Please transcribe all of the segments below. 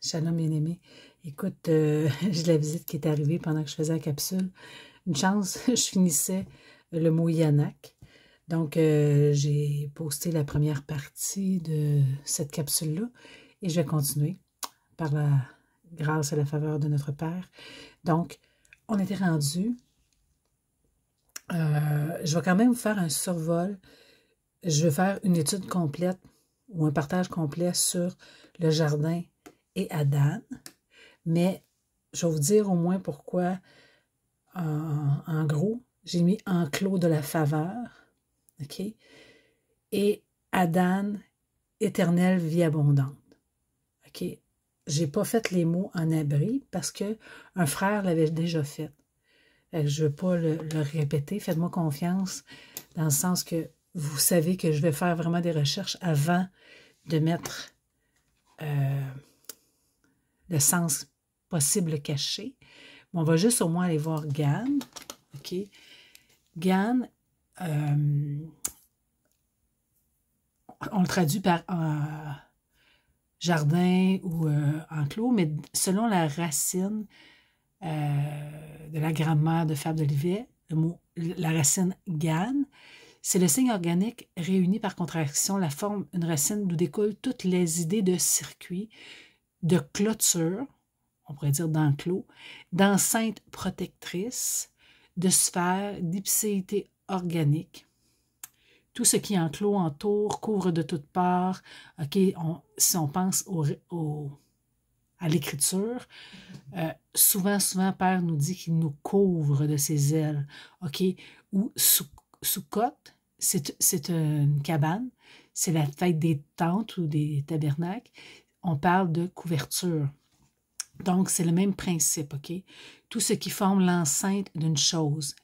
Shalom bien-aimé. Écoute, j'ai la visite qui est arrivée pendant que je faisais la capsule. Une chance, je finissais le mot Yanak. Donc, j'ai posté la première partie de cette capsule-là et je vais continuer par la grâce et la faveur de notre Père. Donc, on était rendu. Je vais quand même vous faire un survol. Je vais faire une étude complète ou un partage complet sur le jardin et Adan. Mais je vais vous dire au moins pourquoi, en gros, j'ai mis enclos de la faveur, OK? Et Adan, éternelle vie abondante, OK? Je n'ai pas fait les mots en abri parce qu'un frère l'avait déjà fait. Je ne veux pas le répéter. Faites-moi confiance dans le sens que vous savez que je vais faire vraiment des recherches avant de mettre le sens possible caché. On va juste au moins aller voir Gan. OK? Gan, on le traduit par jardin ou enclos, mais selon la racine de la grammaire de Fabre d'Olivet, la racine Gan, c'est le signe organique réuni par contraction, la forme, une racine d'où découlent toutes les idées de circuit, de clôture, on pourrait dire d'enclos, d'enceinte protectrice, de sphère, d'ipséité organique. Tout ce qui enclos, entoure, couvre de toutes parts. OK, si on pense à l'écriture, souvent, Père nous dit qu'il nous couvre de ses ailes. OK, ou Sukkot, c'est une cabane, c'est la fête des tentes ou des tabernacles. On parle de couverture. Donc, c'est le même principe, OK? Tout ce qui forme l'enceinte d'une chose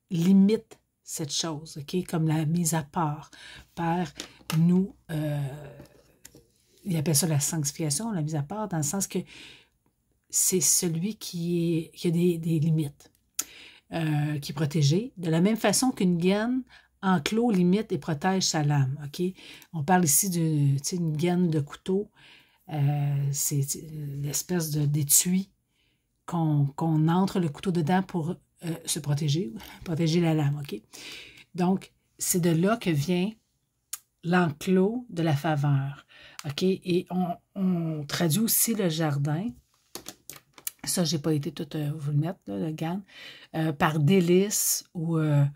limite cette chose, OK? Comme la mise à part. Père, nous, il appelle ça la sanctification, la mise à part, dans le sens que c'est celui qui a des limites, qui est protégé. De la même façon qu'une gaine enclôt, limite et protège sa lame, OK? On parle ici d'une gaine de couteau. C'est l'espèce d'étui qu'on entre le couteau dedans pour se protéger la lame, OK? Donc, c'est de là que vient l'enclos de la faveur, OK? Et on traduit aussi le jardin, ça, je n'ai pas été tout vous le mettre, là, le Gan, par délice ou... je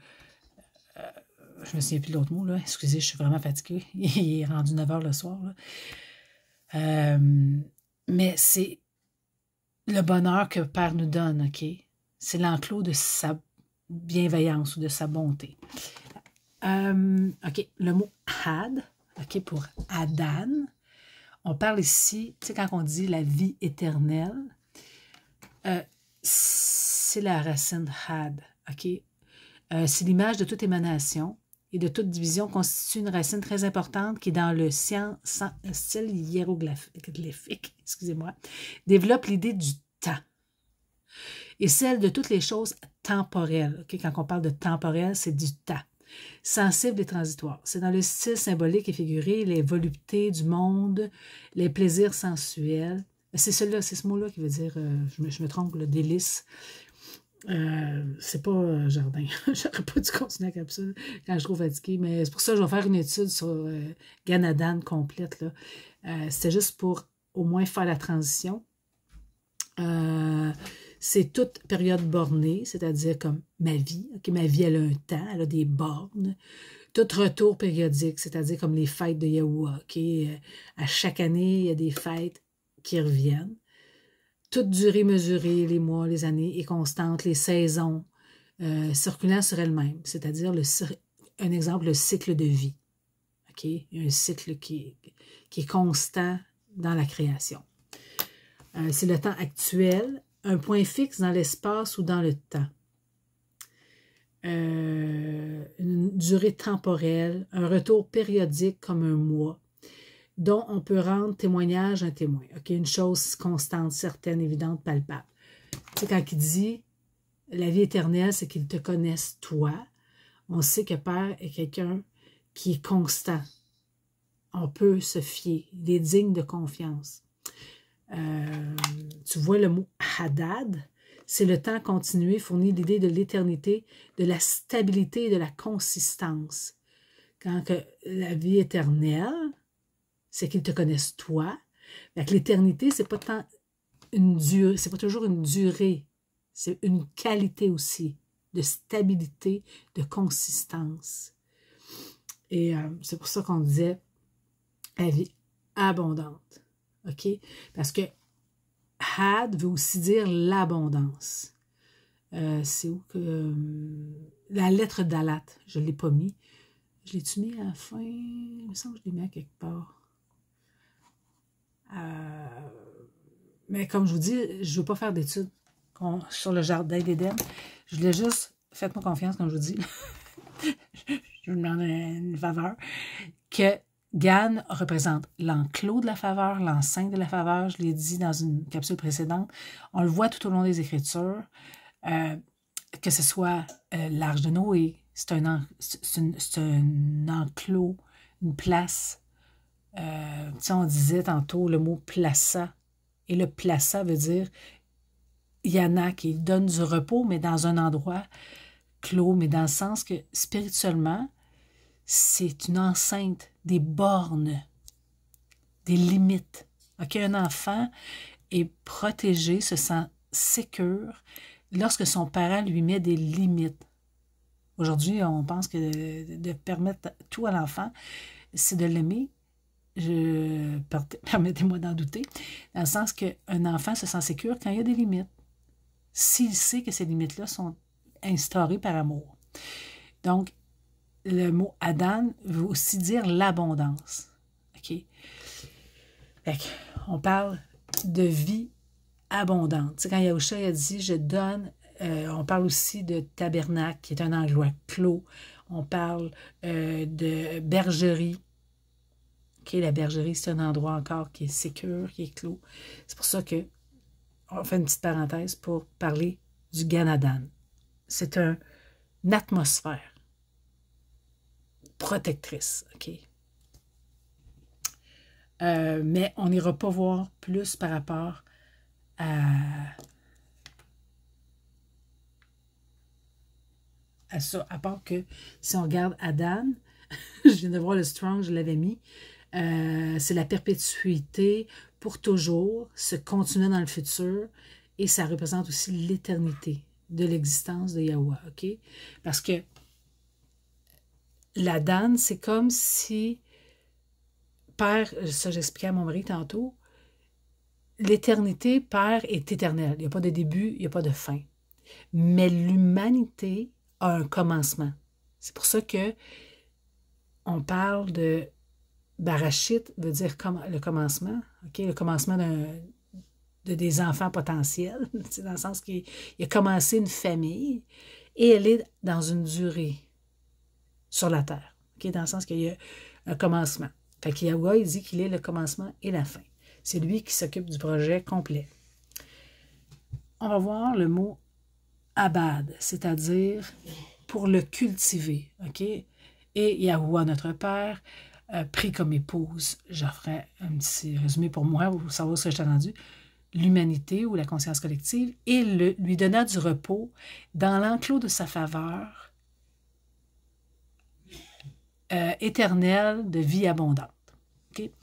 me souviens plus de l'autre mot, là. Excusez, je suis vraiment fatiguée. Il est rendu 9 h le soir, là. Mais c'est le bonheur que Père nous donne, OK? C'est l'enclos de sa bienveillance ou de sa bonté. OK, le mot had, OK, pour Adan, on parle ici, tu sais, quand on dit la vie éternelle, c'est la racine had, OK? C'est l'image de toute émanation et de toute division constitue une racine très importante qui, dans le style hiéroglyphique, excusez-moi, développe l'idée du temps et celle de toutes les choses temporelles. Okay? Quand on parle de temporel, c'est du temps, sensible et transitoire. C'est dans le style symbolique et figuré, les voluptés du monde, les plaisirs sensuels. C'est ce mot-là qui veut dire, je me trompe, le délice. C'est pas jardin. J'aurais pas dû continuer la capsule quand je suis trop fatiguée, mais c'est pour ça que je vais faire une étude sur Ganadan complète. C'était juste pour au moins faire la transition. C'est toute période bornée, c'est-à-dire comme ma vie. Okay, ma vie, elle a un temps, elle a des bornes. Tout retour périodique, c'est-à-dire comme les fêtes de Yahuwah. Okay? À chaque année, il y a des fêtes qui reviennent. Toute durée mesurée, les mois, les années, est constante, les saisons, circulant sur elles-mêmes, c'est-à-dire, un exemple, le cycle de vie. Okay? Il y a un cycle qui est constant dans la création. C'est le temps actuel, un point fixe dans l'espace ou dans le temps. Une durée temporelle, un retour périodique comme un mois, dont on peut rendre témoignage à un témoin. Okay? Une chose constante, certaine, évidente, palpable. Tu sais, quand il dit la vie éternelle, c'est qu'il te connaisse toi. On sait que Père est quelqu'un qui est constant. On peut se fier. Il est digne de confiance. Tu vois le mot Hadad, c'est le temps continué, fournit l'idée de l'éternité, de la stabilité et de la consistance. Quand que la vie éternelle, c'est qu'ils te connaissent toi. L'éternité, c'est pas tant une durée, c'est pas toujours une durée, c'est une qualité aussi de stabilité, de consistance. Et c'est pour ça qu'on disait la vie abondante. OK? Parce que Had veut aussi dire l'abondance. C'est où que... la lettre d'Alat, je ne l'ai pas mis. Je l'ai-tu mis à la fin? Il me semble que je l'ai mis à quelque part. Mais comme je vous dis, je ne veux pas faire d'études sur le jardin d'Éden. Je voulais juste, faites-moi confiance, comme je vous dis. Je vous demande une faveur. Que Gan représente l'enclos de la faveur, l'enceinte de la faveur. Je l'ai dit dans une capsule précédente. On le voit tout au long des Écritures. Que ce soit l'arche de Noé, c'est un enclos, une place. On disait tantôt le mot plaça. Et le plaça veut dire, il y en a qui donnent du repos, mais dans un endroit clos, mais dans le sens que spirituellement, c'est une enceinte, des bornes, des limites. OK, un enfant est protégé, se sent sécure lorsque son parent lui met des limites. Aujourd'hui, on pense que de permettre tout à l'enfant, c'est de l'aimer. Permettez-moi d'en douter, dans le sens qu'un enfant se sent sécure quand il y a des limites. S'il sait que ces limites-là sont instaurées par amour. Donc, le mot Adam veut aussi dire l'abondance. OK? On parle de vie abondante. Tu sais, quand Yahushua a dit « je donne », on parle aussi de tabernacle, qui est un endroit clos. On parle de bergerie. Okay, la bergerie, c'est un endroit encore qui est sécure, qui est clos. C'est pour ça que on fait une petite parenthèse pour parler du Ganadan. C'est une atmosphère protectrice, OK? Mais on n'ira pas voir plus par rapport à ça, à part que si on regarde Adam, je viens de voir le Strong, je l'avais mis, c'est la perpétuité pour toujours, se continuer dans le futur, et ça représente aussi l'éternité de l'existence de Yahweh, OK? Parce que la Dan, c'est comme si, Père, ça j'expliquais à mon mari tantôt, l'éternité, Père, est éternelle. Il n'y a pas de début, il n'y a pas de fin. Mais l'humanité a un commencement. C'est pour ça que on parle de Barachit, veut dire le commencement, OK? Le commencement de des enfants potentiels, dans le sens qu'il a commencé une famille et elle est dans une durée sur la terre, OK? Dans le sens qu'il y a un commencement. Fait que Yahweh, il dit qu'il est le commencement et la fin. C'est lui qui s'occupe du projet complet. On va voir le mot abad, c'est-à-dire pour le cultiver, OK? Et Yahweh, notre Père, pris comme épouse, je ferai un petit résumé pour moi, pour savoir ce que j'ai entendu, l'humanité ou la conscience collective, et lui donna du repos dans l'enclos de sa faveur éternelle de vie abondante. Okay?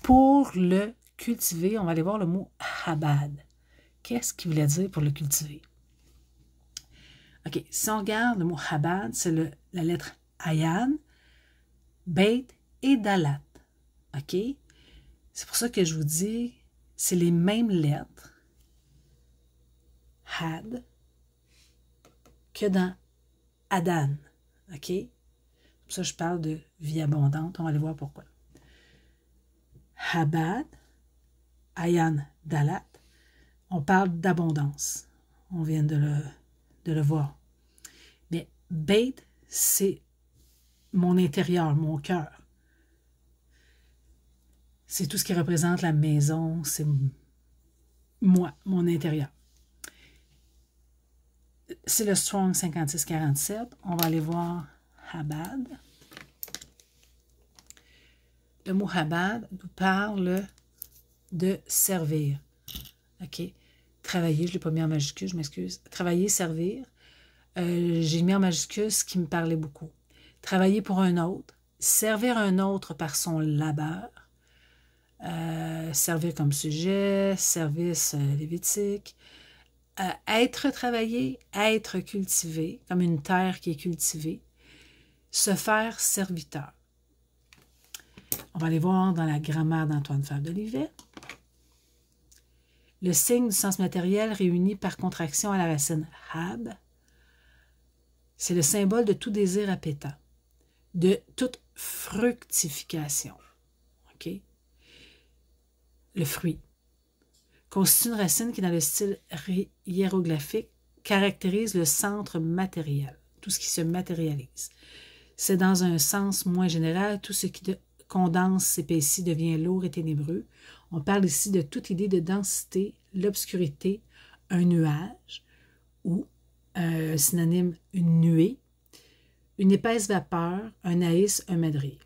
Pour le cultiver, on va aller voir le mot habad. Qu'est-ce qu'il voulait dire pour le cultiver? OK, si on regarde le mot habad, c'est la lettre Ayan, Beit et Dalat. OK? C'est pour ça que je vous dis, c'est les mêmes lettres, Had, que dans Adan. OK? Pour ça, je parle de vie abondante. On va aller voir pourquoi. Habad, Ayan, Dalat, on parle d'abondance. On vient de le voir. Mais Beit, c'est mon intérieur, mon cœur. C'est tout ce qui représente la maison, c'est moi, mon intérieur. C'est le Strong 5647. On va aller voir Habad. Le mot Habad nous parle de servir. OK? Travailler, je ne l'ai pas mis en majuscule, je m'excuse. Travailler, servir. J'ai mis en majuscule ce qui me parlait beaucoup. Travailler pour un autre, servir un autre par son labeur, servir comme sujet, service lévitique, être travaillé, être cultivé, comme une terre qui est cultivée, se faire serviteur. On va aller voir dans la grammaire d'Antoine Fabre d'Olivet. Le signe du sens matériel réuni par contraction à la racine hab, c'est le symbole de tout désir appétant, de toute fructification. OK? Le fruit constitue une racine qui, dans le style hiéroglyphique, caractérise le centre matériel, tout ce qui se matérialise. C'est dans un sens moins général, tout ce qui condense, s'épaissit, devient lourd et ténébreux. On parle ici de toute idée de densité, l'obscurité, un nuage, ou synonyme, une nuée, une épaisse vapeur, un naïs, un madrier.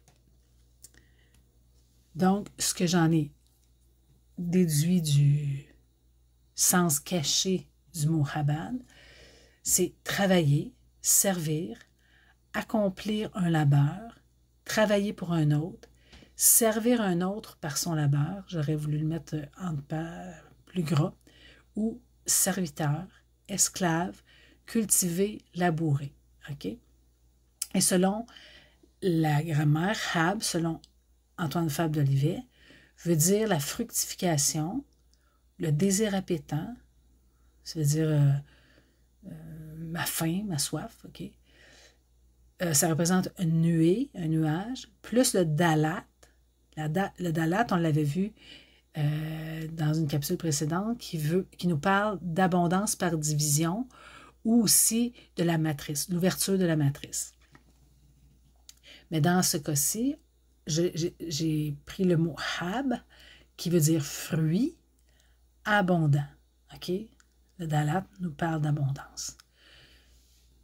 Donc, ce que j'en ai déduit du sens caché du mot Chabad, c'est travailler, servir, accomplir un labeur, travailler pour un autre, servir un autre par son labeur, j'aurais voulu le mettre en plus gras, ou serviteur, esclave, cultiver, labourer. OK? Et selon la grammaire, Hab, selon Antoine Fabre d'Olivet, veut dire la fructification, le désir appétant, ça veut dire ma faim, ma soif, OK? Ça représente une nuée, un nuage, plus le dalat. Le dalat, on l'avait vu dans une capsule précédente, qui nous parle d'abondance par division ou aussi de la matrice, l'ouverture de la matrice. Mais dans ce cas-ci, j'ai pris le mot hab, qui veut dire fruit, abondant. OK? Le dalat nous parle d'abondance,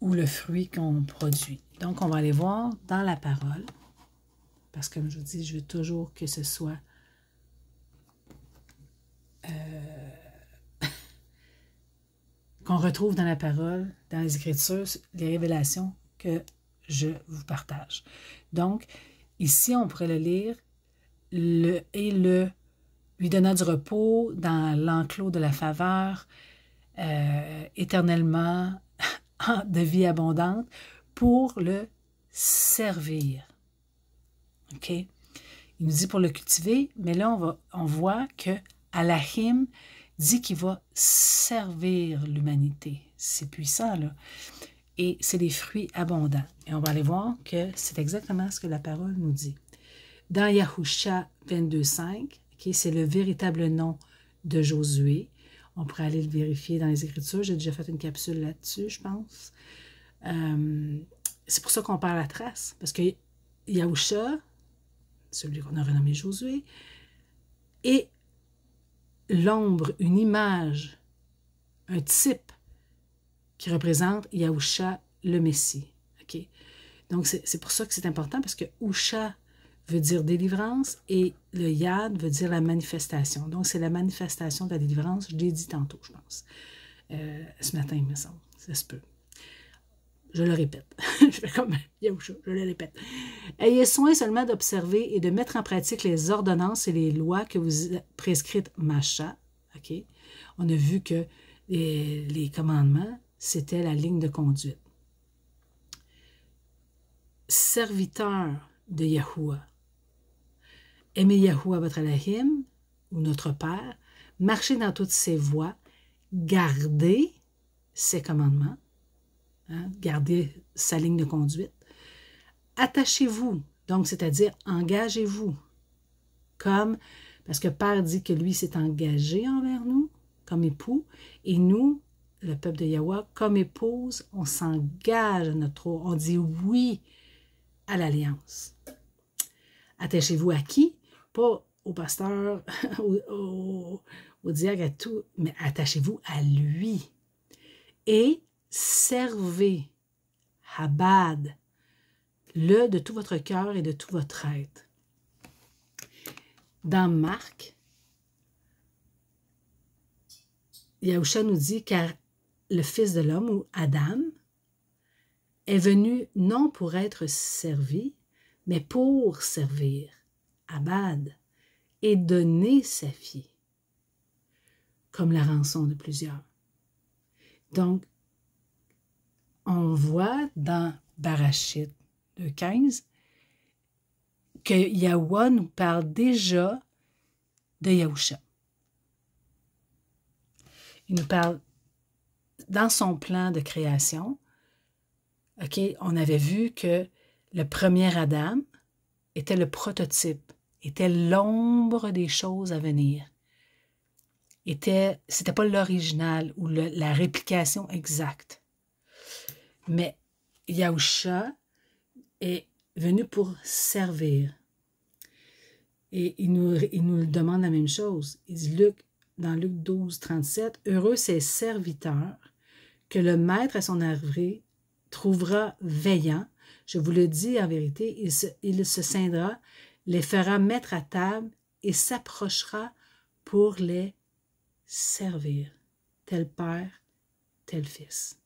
ou le fruit qu'on produit. Donc, on va aller voir dans la parole, parce que comme je vous dis, je veux toujours que ce soit qu'on retrouve dans la parole, dans les Écritures, les révélations que je vous partage. Donc, ici, on pourrait le lire, lui donna du repos dans l'enclos de la faveur, éternellement de vie abondante, pour le servir. OK? Il nous dit pour le cultiver, mais là, on voit que Alahim dit qu'il va servir l'humanité. C'est puissant, là. Et c'est des fruits abondants. Et on va aller voir que c'est exactement ce que la parole nous dit. Dans Yahusha 22.5, okay, c'est le véritable nom de Josué. On pourrait aller le vérifier dans les Écritures. J'ai déjà fait une capsule là-dessus, je pense. C'est pour ça qu'on perd la trace. Parce que Yahusha, celui qu'on a renommé Josué, est l'ombre, une image, un type qui représente Yahusha, le Messie. Okay? Donc, c'est pour ça que c'est important, parce que Husha veut dire délivrance et le Yad veut dire la manifestation. Donc, c'est la manifestation de la délivrance. Je l'ai dit tantôt, je pense. Ce matin, il me semble. Ça se peut. Je le répète. Je fais comme Yahusha, je le répète. Ayez soin seulement d'observer et de mettre en pratique les ordonnances et les lois que vous prescrites Macha. Okay? On a vu que les commandements, c'était la ligne de conduite. Serviteur de Yahuwah. Aimez Yahuwah votre Elohim, ou notre Père, marchez dans toutes ses voies, gardez ses commandements, hein, gardez sa ligne de conduite, attachez-vous, donc c'est-à-dire engagez-vous, comme, parce que Père dit que lui s'est engagé envers nous, comme époux, et nous, le peuple de Yahweh, comme épouse, on s'engage à notre rôle, on dit oui à l'alliance. Attachez-vous à qui? Pas au pasteur, au diacre, à tout, mais attachez-vous à lui. Et servez, Habad, le de tout votre cœur et de tout votre être. Dans Marc, Yahusha nous dit, car le Fils de l'homme, ou Adam, est venu non pour être servi, mais pour servir, Abad, et donner sa vie, comme la rançon de plusieurs. Donc, on voit dans Barachit 2.15 que Yahweh nous parle déjà de Yahusha. Il nous parle dans son plan de création. OK, on avait vu que le premier Adam était le prototype, était l'ombre des choses à venir. C'était pas l'original ou la réplication exacte. Mais Yahusha est venu pour servir. Et il nous demande la même chose. Il dit dans Luc 12, 37, « Heureux ces serviteurs que le maître à son arrivée trouvera veillant. Je vous le dis en vérité, il se ceindra, les fera mettre à table et s'approchera pour les servir. Tel père, tel fils. »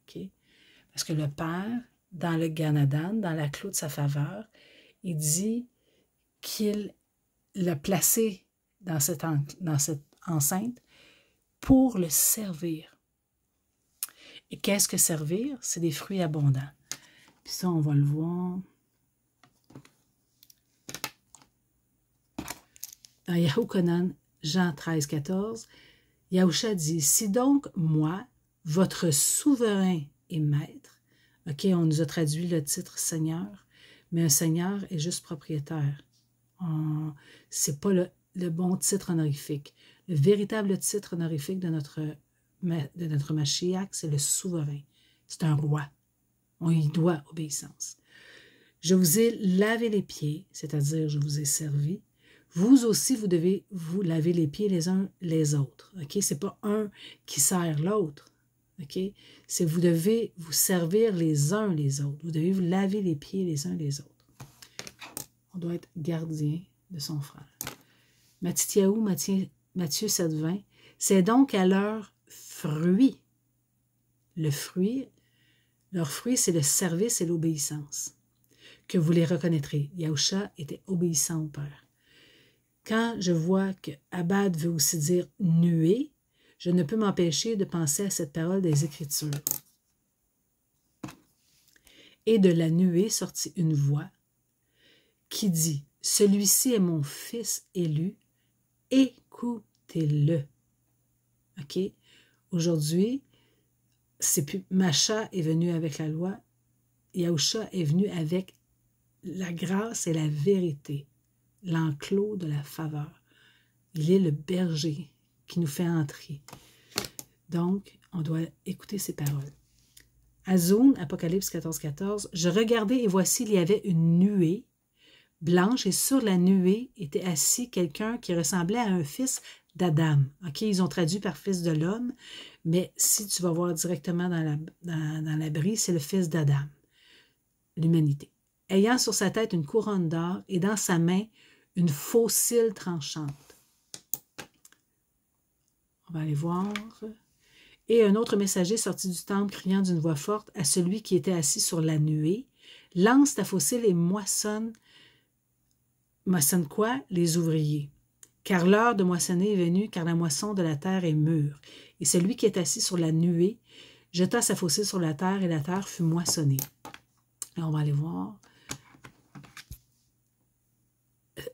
Okay? Parce que le père, dans le Ganadan, dans la clôt de sa faveur, il dit qu'il l'a placé dans cette enceinte pour le servir. Et qu'est-ce que servir? C'est des fruits abondants. Puis ça, on va le voir dans Yahukonan, Jean 13, 14. Yahusha dit, « Si donc moi, votre souverain et maître, » OK, on nous a traduit le titre Seigneur, mais un Seigneur est juste propriétaire. Ce n'est pas le bon titre honorifique. Le véritable titre honorifique de notre Mashiach, c'est le souverain. C'est un roi. On y doit obéissance. Je vous ai lavé les pieds, c'est-à-dire je vous ai servi. Vous aussi, vous devez vous laver les pieds les uns les autres. OK? Ce n'est pas un qui sert l'autre. OK? C'est vous devez vous servir les uns les autres. Vous devez vous laver les pieds les uns les autres. On doit être gardien de son frère. Mattityahu, Matthieu 7,20. C'est donc à leur fruit. Leur fruit, c'est le service et l'obéissance. Que vous les reconnaîtrez. Yahusha était obéissant au Père. Quand je vois que Abad veut aussi dire nuée, je ne peux m'empêcher de penser à cette parole des Écritures. Et de la nuée sortit une voix qui dit, « Celui-ci est mon fils élu, écoutez-le. » OK? Aujourd'hui, c'est plus Macha est venu avec la loi, Yahusha est venu avec la grâce et la vérité, l'enclos de la faveur. Il est le berger qui nous fait entrer. Donc, on doit écouter ces paroles. Azoun, Apocalypse 14, 14, « Je regardai et voici, il y avait une nuée blanche et sur la nuée était assis quelqu'un qui ressemblait à un fils d'Adam. » OK, ils ont traduit par fils de l'homme, mais si tu vas voir directement dans l'abri, c'est le fils d'Adam, l'humanité. Ayant sur sa tête une couronne d'or et dans sa main une faucille tranchante. On va aller voir. Et un autre messager sortit du temple criant d'une voix forte à celui qui était assis sur la nuée, « Lance ta faucille et moissonne. » Moissonne quoi? Les ouvriers. Car l'heure de moissonner est venue, car la moisson de la terre est mûre. Et celui qui est assis sur la nuée jeta sa faucille sur la terre, et la terre fut moissonnée. Là, on va aller voir.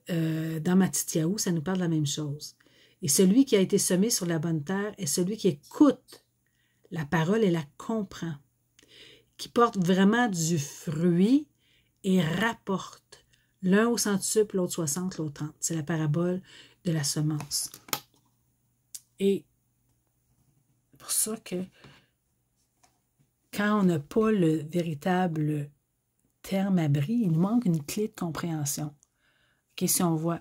Dans Mattityahu, ça nous parle de la même chose. Et celui qui a été semé sur la bonne terre est celui qui écoute la parole et la comprend, qui porte vraiment du fruit et rapporte. L'un au centuple, l'autre 60, l'autre 30. C'est la parabole de la semence. Et c'est pour ça que quand on n'a pas le véritable terme abri, il nous manque une clé de compréhension. Okay, si on voit,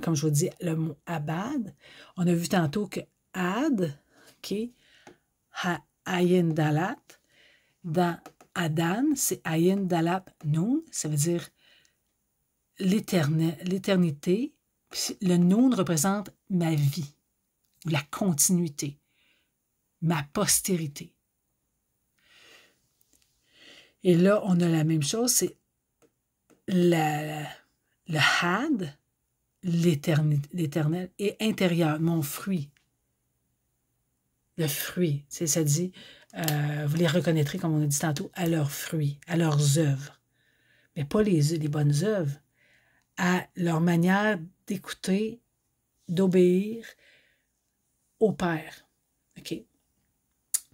comme je vous dis, le mot abad, on a vu tantôt que ad, okay, ayin dalat, dans Adan, c'est ayin dalat nun, ça veut dire l'éternité. Le noun représente ma vie, ou la continuité. ma postérité. Et là, on a la même chose, c'est le had, l'éternel, et intérieur, mon fruit. Le fruit, ça dit, vous les reconnaîtrez, comme on a dit tantôt, à leurs fruits, à leurs œuvres. Mais pas les bonnes œuvres, à leur manière d'écouter, d'obéir au Père. OK?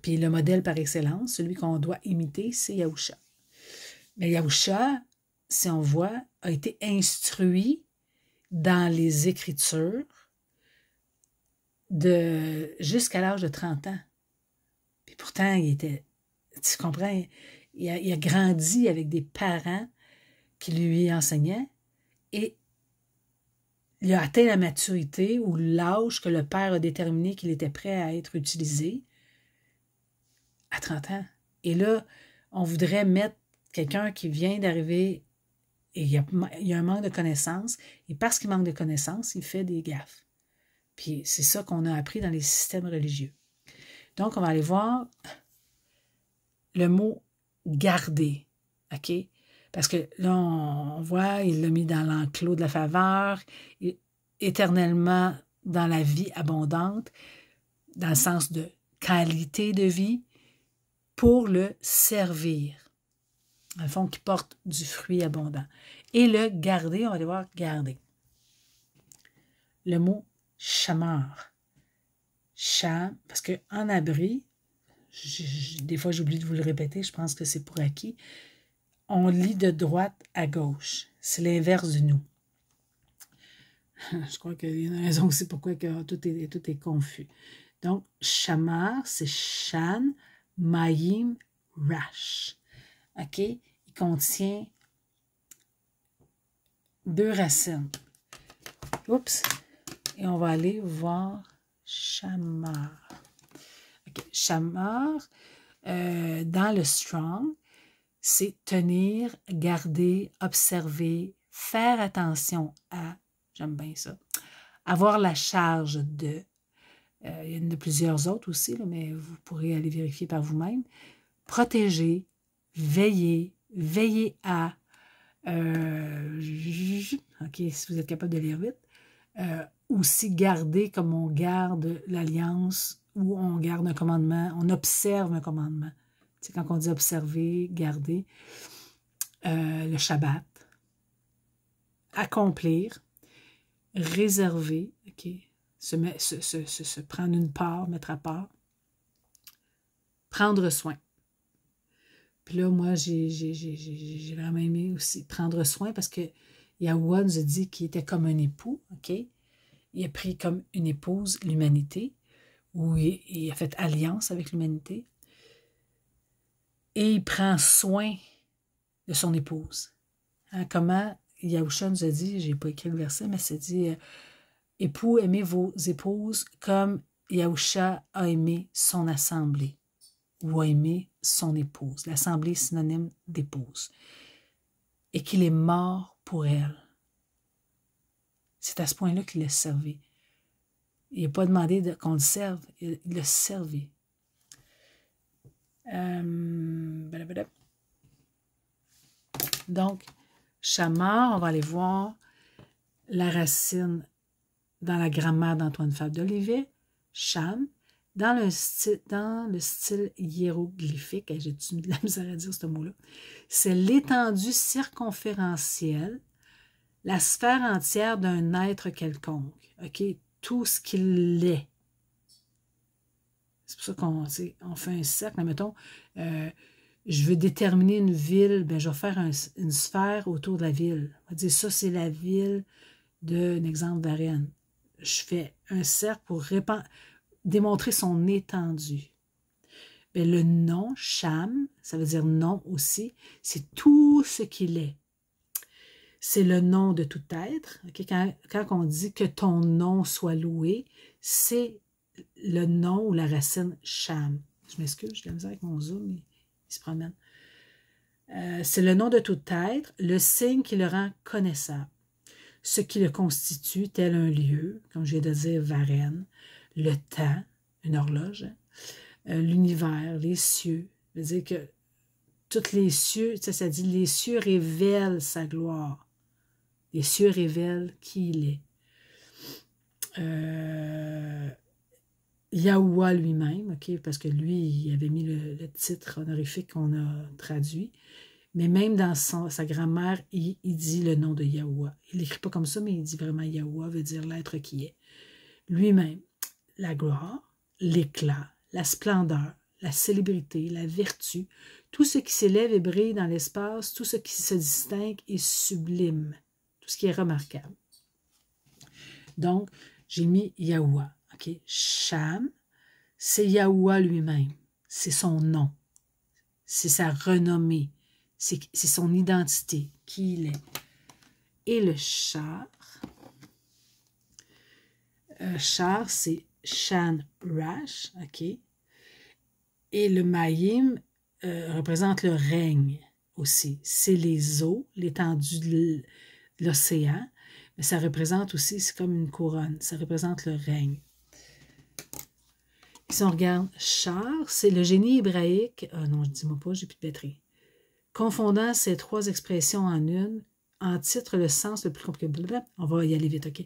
Puis le modèle par excellence, celui qu'on doit imiter, c'est Yahusha. Mais Yahusha, si on voit, a été instruit dans les Écritures jusqu'à l'âge de 30 ans. Puis pourtant, il était, tu comprends, il a grandi avec des parents qui lui enseignaient et il a atteint la maturité ou l'âge que le père a déterminé qu'il était prêt à être utilisé à 30 ans. Et là, on voudrait mettre quelqu'un qui vient d'arriver et il y a un manque de connaissances, et parce qu'il manque de connaissances, il fait des gaffes. Puis c'est ça qu'on a appris dans les systèmes religieux. Donc, on va aller voir le mot « garder ». OK? Parce que là, on voit, il l'a mis dans l'enclos de la faveur, éternellement dans la vie abondante, dans le sens de qualité de vie, pour le servir. Dans le fond, qui porte du fruit abondant. Et le garder, on va aller voir garder. Le mot chamar. Cham, parce qu'en abri, des fois j'oublie de vous le répéter, je pense que c'est pour acquis, on lit de droite à gauche. C'est l'inverse du nous. Je crois qu'il y a une raison aussi pourquoi que tout est confus. Donc, chamar, c'est shan, mayim, rash. OK? Il contient 2 racines. Oups! Et on va aller voir chamar. OK. Chamar, dans le strong, c'est tenir, garder, observer, faire attention à, j'aime bien ça, avoir la charge de, il y en a plusieurs autres aussi, là, mais vous pourrez aller vérifier par vous-même, protéger, veiller à, OK, si vous êtes capable de lire vite, aussi garder comme on garde l'alliance ou on garde un commandement, on observe un commandement. C'est quand on dit observer, garder, le Shabbat, accomplir, réserver, OK, se prendre une part, mettre à part, prendre soin. Puis là, moi, j'ai vraiment aimé aussi prendre soin parce que Yahuwah nous a dit qu'il était comme un époux, OK? Il a pris comme une épouse l'humanité, ou il a fait alliance avec l'humanité, et il prend soin de son épouse. Hein, comment Yahusha nous a dit, je n'ai pas écrit le verset, mais c'est dit, époux, aimez vos épouses comme Yahusha a aimé son assemblée, ou a aimé son épouse. L'assemblée est synonyme d'épouse. Et qu'il est mort pour elle. C'est à ce point-là qu'il l'a servi. Il n'a pas demandé qu'on le serve, il l'a servi. Donc, chamar, on va aller voir la racine dans la grammaire d'Antoine Fabre d'Olivet, cham, dans le style hiéroglyphique, j'ai-tu de la misère à dire ce mot-là, c'est l'étendue circonférentielle, la sphère entière d'un être quelconque, OK? Tout ce qu'il est. C'est pour ça qu'on fait un cercle, mettons, je veux déterminer une ville, ben, je vais faire une sphère autour de la ville. On va dire ça, c'est la ville d'un exemple Varennes. Je fais un cercle pour démontrer son étendue. Mais le nom, Cham, ça veut dire nom aussi, c'est tout ce qu'il est. C'est le nom de tout être. Okay? Quand on dit que ton nom soit loué, c'est le nom ou la racine Cham. Je m'excuse, j'ai de la misère avec mon zoom, il se promène. C'est le nom de tout être, le signe qui le rend connaissable. Ce qui le constitue, tel un lieu, comme je viens de dire, Varennes, le temps, une horloge, l'univers, les cieux. Ça veut dire que tous les cieux, ça dit les cieux révèlent sa gloire. Les cieux révèlent qui il est. Yahuwah lui-même, ok, parce que lui, il avait mis le titre honorifique qu'on a traduit, mais même dans sa grammaire, il dit le nom de Yahuwah. Il l'écrit pas comme ça, mais il dit vraiment Yahuwah veut dire l'être qui est. Lui-même, la gloire, l'éclat, la splendeur, la célébrité, la vertu, tout ce qui s'élève et brille dans l'espace, tout ce qui se distingue est sublime, tout ce qui est remarquable. Donc, j'ai mis Yahuwah. Okay. Sham, c'est Yahuwah lui-même, c'est son nom, c'est sa renommée, c'est son identité, qui il est. Et le char, c'est Shan Rash, ok. Et le Mayim représente le règne aussi. C'est les eaux, l'étendue de l'océan, mais ça représente aussi, c'est comme une couronne, ça représente le règne. Si on regarde char, c'est le génie hébraïque. Ah non, je ne dis-moi pas, j'ai plus de batterie. Confondant ces trois expressions en une, en titre le sens le plus compliqué. On va y aller vite, OK?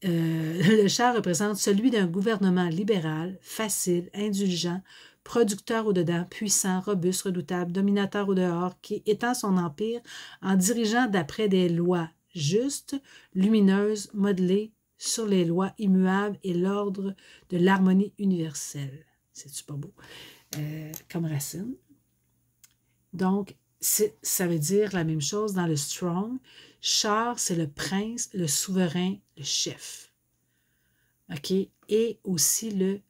Le char représente celui d'un gouvernement libéral, facile, indulgent, producteur au-dedans, puissant, robuste, redoutable, dominateur au-dehors, qui étend son empire en dirigeant d'après des lois justes, lumineuses, modelées, sur les lois immuables et l'ordre de l'harmonie universelle. C'est-tu pas beau? Comme racine. Donc, ça veut dire la même chose dans le Strong. Char, c'est le prince, le souverain, le chef. OK? Et aussi le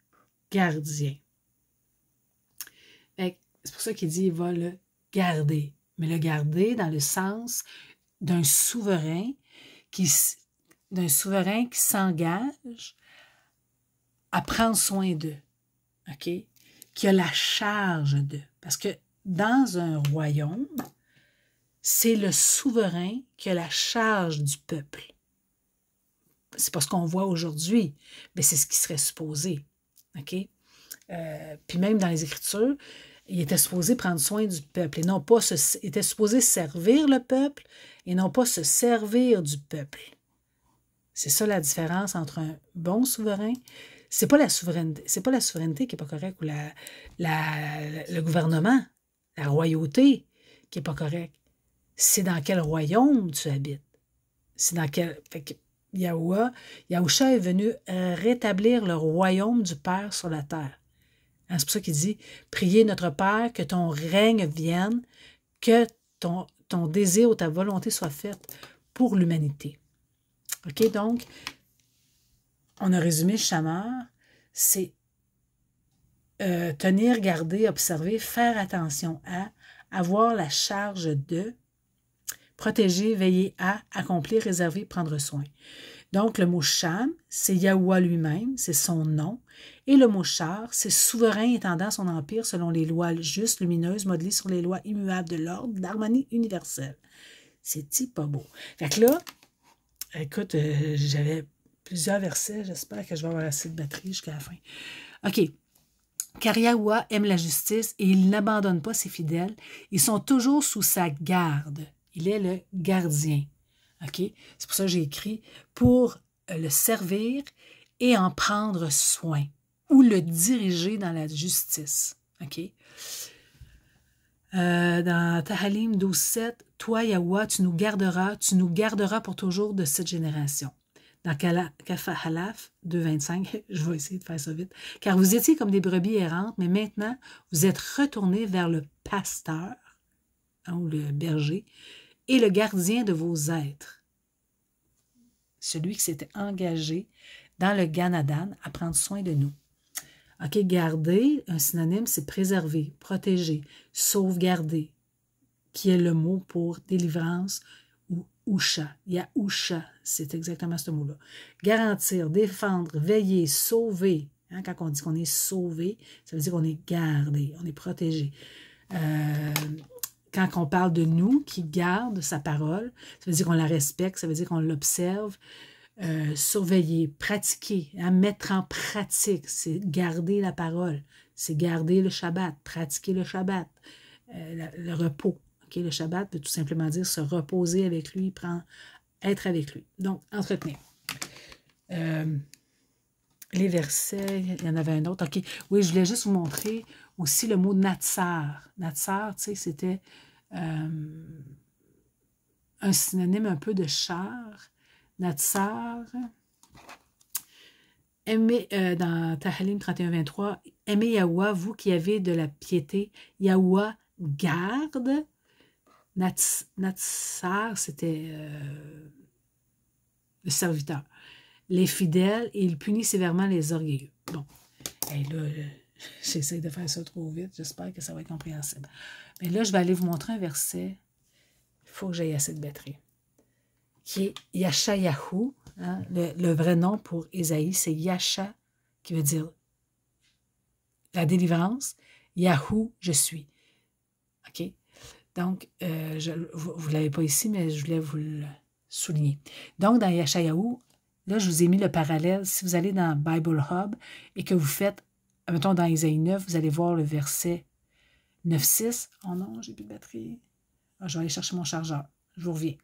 gardien. C'est pour ça qu'il dit il va le garder. Mais le garder dans le sens d'un souverain qui s'engage à prendre soin d'eux, OK? Qui a la charge d'eux. Parce que dans un royaume, c'est le souverain qui a la charge du peuple. C'est pas ce qu'on voit aujourd'hui, mais c'est ce qui serait supposé, OK? Puis même dans les Écritures, il était supposé prendre soin du peuple, et non pas il était supposé servir le peuple, et non pas se servir du peuple. C'est ça la différence entre un bon souverain. C'est pas la souveraineté qui n'est pas correcte, ou le gouvernement, la royauté qui n'est pas correcte. C'est dans quel royaume tu habites. C'est dans quel. Fait que Yahusha est venu rétablir le royaume du Père sur la terre. Hein, c'est pour ça qu'il dit priez notre Père, que ton règne vienne, que ton désir ou ta volonté soit faite pour l'humanité. OK, donc, on a résumé Shamar, c'est tenir, garder, observer, faire attention à, avoir la charge de, protéger, veiller à, accomplir, réserver, prendre soin. Donc, le mot Sham, c'est Yahuwah lui-même, c'est son nom. Et le mot Char, c'est souverain étendant son empire selon les lois justes, lumineuses, modelées sur les lois immuables de l'ordre, d'harmonie universelle. C'est-tu pas beau? Fait que là, écoute, j'avais plusieurs versets. J'espère que je vais avoir assez de batterie jusqu'à la fin. OK. Car Yahuwah aime la justice et il n'abandonne pas ses fidèles. Ils sont toujours sous sa garde. Il est le gardien. OK? C'est pour ça que j'ai écrit pour le servir et en prendre soin ou le diriger dans la justice. OK? Dans Tahalim 12.7, toi, Yahuwah, tu nous garderas pour toujours de cette génération. Dans Kafahalaf 2.25, je vais essayer de faire ça vite, car vous étiez comme des brebis errantes, mais maintenant, vous êtes retournés vers le pasteur, hein, ou le berger, et le gardien de vos êtres. Celui qui s'était engagé dans le Ganadan à prendre soin de nous. OK, garder, un synonyme, c'est préserver, protéger, sauvegarder, qui est le mot pour délivrance ou Usha. Yahusha, c'est exactement ce mot-là. Garantir, défendre, veiller, sauver. Hein, quand on dit qu'on est sauvé, ça veut dire qu'on est gardé, on est protégé. Quand on parle de nous, qui garde sa parole, ça veut dire qu'on la respecte, ça veut dire qu'on l'observe, surveiller, pratiquer, hein, mettre en pratique, c'est garder la parole, c'est garder le Shabbat, pratiquer le Shabbat, le repos. Okay? Le Shabbat veut tout simplement dire se reposer avec lui, être avec lui. Donc, entretenir. Les versets, il y en avait un autre. OK. Oui, je voulais juste vous montrer aussi le mot Natsar. Natsar, tu sais, c'était un synonyme un peu de char. Natsar. Aimez, dans Tahalim 31-23, aimez Yahweh, vous qui avez de la piété. Yahweh garde. Natsar, c'était le serviteur. Les fidèles, et il punit sévèrement les orgueilleux. Bon, et là, j'essaie de faire ça trop vite, j'espère que ça va être compréhensible. Mais là, je vais aller vous montrer un verset, il faut que j'aille assez de batterie, qui est Yashayahu, hein, le vrai nom pour Ésaïe, c'est Yasha, qui veut dire la délivrance, Yahou, je suis. OK? Donc, vous ne l'avez pas ici, mais je voulais vous le souligner. Donc, dans Yashayahu, là, je vous ai mis le parallèle. Si vous allez dans Bible Hub et que vous faites, mettons dans Isaïe 9, vous allez voir le verset 9.6. Oh non, j'ai plus de batterie. Ah, je vais aller chercher mon chargeur. Je vous reviens.